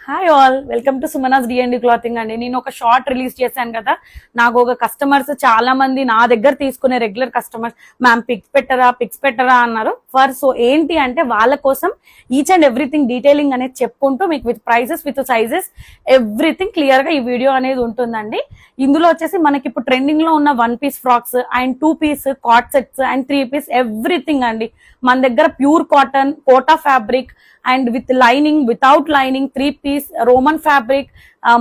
Hi all, welcome to Sumanas D&D clothing అండి. నేను ఒక షార్ట్ రిలీజ్ చేశాను కదా. నాకు ఒక కస్టమర్స్ చాలా మంది నా దగ్గర తీసుకునే రెగ్యులర్ కస్టమర్స్ మ్యామ్ పిక్స్ పెట్టరా అన్నారు. సో ఏంటి అంటే వాళ్ళ కోసం ఈచ్ అండ్ ఎవ్రీథింగ్ డీటెయిలింగ్ అనేది చెప్పుకుంటూ మీకు with prices with sizes everything clear గా ఈ వీడియో అనేది ఉంటుందండి. ఇందులో వచ్చేసి మనకి ఇప్పుడు ట్రెండింగ్ లో ఉన్న 1 piece frocks and 2 piece coat sets and 3 piece everything అండి. మన దగ్గర pure cotton, Kota fabric and with lining, without lining, 3 piece Roman fabric,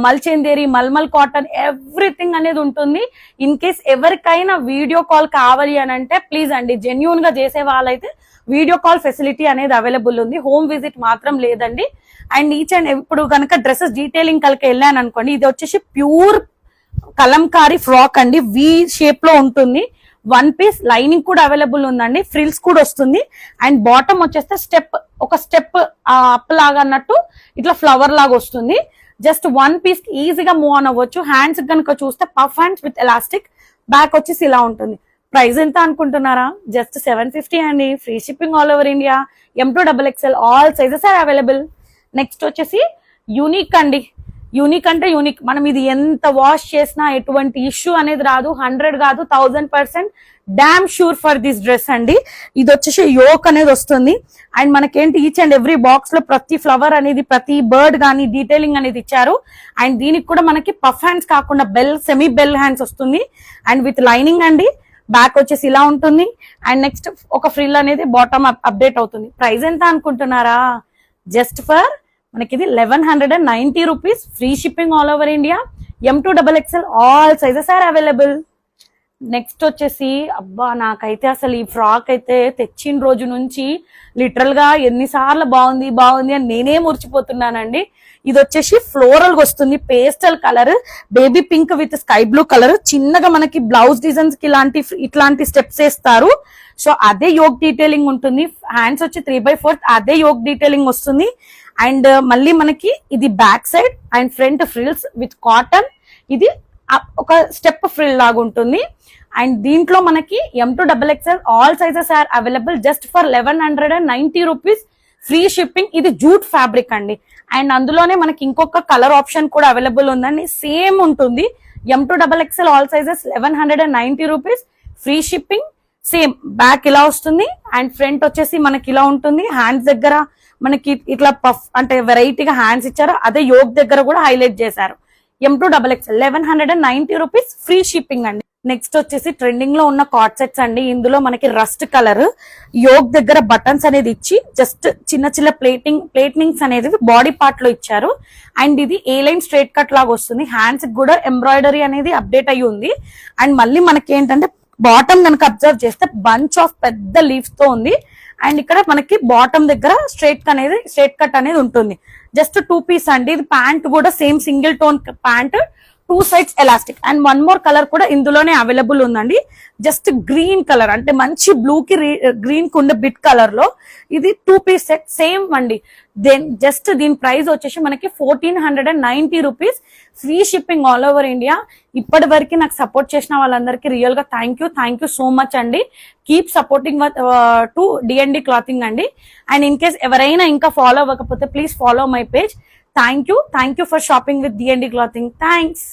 మల్చేందేరి, మల్మల్ కాటన్ ఎవ్రీథింగ్ అనేది ఉంటుంది. ఇన్ కేస్ ఎవరికైనా వీడియో కాల్ కావాలి అని అంటే ప్లీజ్ అండి, జెన్యూన్ గా చేసే వాళ్ళైతే వీడియో కాల్ ఫెసిలిటీ అనేది అవైలబుల్ ఉంది. హోమ్ విజిట్ మాత్రం లేదండి. అండ్ ఈచ్ అండ్ ఇప్పుడు కనుక డ్రెస్సెస్ డీటెయిలింగ్ కలికి వెళ్ళాను అనుకోండి, ఇది వచ్చేసి ప్యూర్ కలంకారీ ఫ్రాక్ అండి. వి షేప్ లో ఉంటుంది. 1 పీస్ లైనింగ్ కూడా అవైలబుల్ ఉందండి. ఫ్రిల్స్ కూడా వస్తుంది. అండ్ బాటమ్ వచ్చేస్తే ఒక స్టెప్ అప్ లాగా అన్నట్టు ఇట్లా ఫ్లవర్ లాగా వస్తుంది. జస్ట్ 1 పీస్ ఈజీగా మూవ్ ఆన్ అవ్వచ్చు. హ్యాండ్స్ కనుక చూస్తే puff hands with elastic, back వచ్చేసి ఇలా ఉంటుంది. ప్రైస్ ఎంత అనుకుంటున్నారా? జస్ట్ 750 అండి. Free shipping all over India. M2XXL all sizes are available. Next వచ్చేసి యూనిక్ అండి. యూనిక్ అంటే యూనిక్. మనం ఇది ఎంత వాష్ చేసినా ఎటువంటి ఇష్యూ అనేది రాదు. 100 కాదు 1000% damn sure for this dress అండి. ఇది వచ్చేసి యోక్ అనేది వస్తుంది. అండ్ మనకేంటి ఈచ్ అండ్ ఎవ్రీ బాక్స్ లో ప్రతి ఫ్లవర్ అనేది, ప్రతి బర్డ్ గానీ డీటెయిలింగ్ అనేది ఇచ్చారు. అండ్ దీనికి కూడా మనకి పఫ్ హ్యాండ్స్ కాకుండా సెమీ బెల్ హ్యాండ్స్ వస్తుంది. అండ్ విత్ లైనింగ్ అండి. బ్యాక్ వచ్చేసి ఇలా ఉంటుంది. అండ్ నెక్స్ట్ ఒక ఫ్రిల్ అనేది బాటమ్ అప్డేట్ అవుతుంది. ప్రైస్ ఎంత అనుకుంటున్నారా? జస్ట్ ఫర్ మనకి ఇది 1190 rupees. Free shipping all over India. M2XXL all sizes are available. Next వచ్చేసి అబ్బా, నాకైతే అసలు ఈ ఫ్రాక్ అయితే తెచ్చిన రోజు నుంచి లిటరల్ గా ఎన్నిసార్లు బాగుంది బాగుంది అని నేనే మురిచిపోతున్నానండి. ఇది వచ్చేసి ఫ్లోరల్ వస్తుంది. Pastel colour, baby pink with sky blue colour. చిన్నగా మనకి బ్లౌజ్ డిజైన్స్ కి ఇట్లాంటి స్టెప్స్ వేస్తారు. సో అదే యోక్ డీటెయిలింగ్ ఉంటుంది. హ్యాండ్స్ వచ్చి 3/4 అదే యోక్ డీటెయిలింగ్ వస్తుంది. అండ్ మళ్ళీ మనకి ఇది back side and front frills with cotton. ఇది ఒక స్టెప్ ఫ్రిల్ లాగా ఉంటుంది. అండ్ దీంట్లో మనకి M2XXL all sizes are available just for 1190 rupees. Free shipping. ఇది జూట్ ఫ్యాబ్రిక్ అండి. అండ్ అందులోనే మనకి ఇంకొక కలర్ ఆప్షన్ కూడా అవైలబుల్ ఉందండి. సేమ్ ఉంటుంది. M2XXL all sizes 1190 rupees. Free shipping. Same back ఇలా వస్తుంది. అండ్ ఫ్రంట్ వచ్చేసి మనకి ఇలా ఉంటుంది. హ్యాండ్స్ దగ్గర మనకి ఇట్లా పఫ్ అంటే వెరైటీగా హ్యాండ్స్ ఇచ్చారు. అదే యోక్ దగ్గర కూడా హైలైట్ చేశారు. M2XXL 1190 rupees. ఫ్రీ షిప్పింగ్ అండి. నెక్స్ట్ వచ్చేసి ట్రెండింగ్ లో ఉన్న కాట్ సెట్స్ అండి. ఇందులో మనకి రస్ట్ కలర్, యోక్ దగ్గర బటన్స్ అనేది ఇచ్చి జస్ట్ చిన్న చిన్న ప్లేటింగ్స్ అనేది బాడీ పార్ట్ లో ఇచ్చారు. అండ్ ఇది ఏ లైన్ స్ట్రైట్ కట్ లాగా వస్తుంది. హ్యాండ్స్ కూడా ఎంబ్రాయిడరీ అనేది అప్డేట్ అయ్యి ఉంది. అండ్ మళ్ళీ మనకి ఏంటంటే బాటమ్ కనుక అబ్జర్వ్ చేస్తే బంచ్ ఆఫ్ పెద్ద లీవ్స్ తో ఉంది. అండ్ ఇక్కడ మనకి బాటమ్ దగ్గర స్ట్రైట్ కట్ అనేది ఉంటుంది. జస్ట్ 2 పీస్ అండి. ఇది ప్యాంట్ కూడా same single tone pant, 2 sides elastic. And 1 more colour కూడా ఇందులోనే అవైలబుల్ ఉందండి. జస్ట్ గ్రీన్ కలర్ అంటే మంచి బ్లూ కి గ్రీన్ కు ఉండే బిట్ కలర్ లో ఇది 2 పీస్ సెట్ సేమ్ అండి. జస్ట్ దీని ప్రైస్ వచ్చేసి మనకి 1490 rupees. Free shipping all over India. ఇప్పటి వరకు నాకు సపోర్ట్ చేసిన వాళ్ళందరికీ రియల్ గా థ్యాంక్ యూ సో మచ్ అండి. Keep supporting to D&D clothing అండి. అండ్ ఇన్ కేస్ ఎవరైనా ఇంకా ఫాలో అవ్వకపోతే please follow my page. Thank you for shopping with D&D clothing. Thanks.